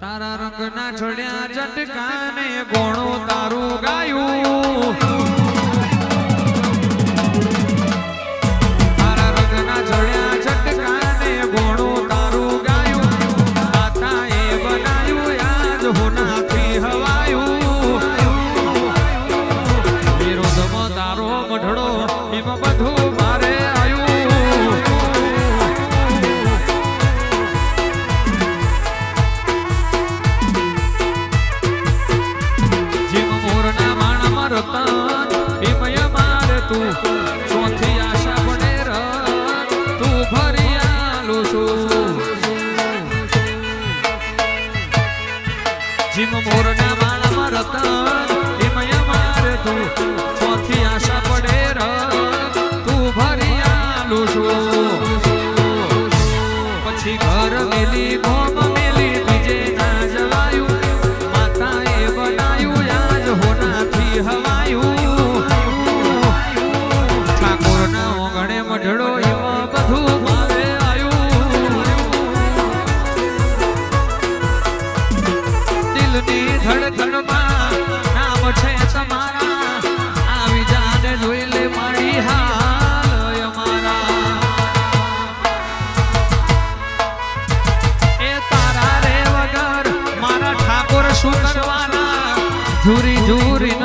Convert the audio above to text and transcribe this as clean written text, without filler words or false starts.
તારા રંગના છોડ્યા ચટકાને ગોણું તારું ગાયું, તારા રંગના છોડ્યા ચટકાને ગોણું તારું ગાયું, માતાએ બનાયું યાદ હોનાથી હવાયું, વિરોધમાં તારો મઢડો એમાં બધું મારે આવ્યું, ચોથી આશા બને તું ભરી આલું છું, જીમ મોરના માળામાં રતન એમય મારે તું ચોથી આશા પડે તું ભરી આલું છું, પછી ઘર મેલી ભોમ મેલી બીજે ના જવાયું, માતાએ બનાયું યાદ હોનાથી હવાયું, મઢડો એમાં બધું મારે આવ્યું, દિલની ધડકણમાં નામ છે તમારા, આવી જાને જોઈ લે મારી હાલ અમારા, એ તારા રે વગર મારા ઠાકોર શું કરવાના, ઝૂરી ઝૂરી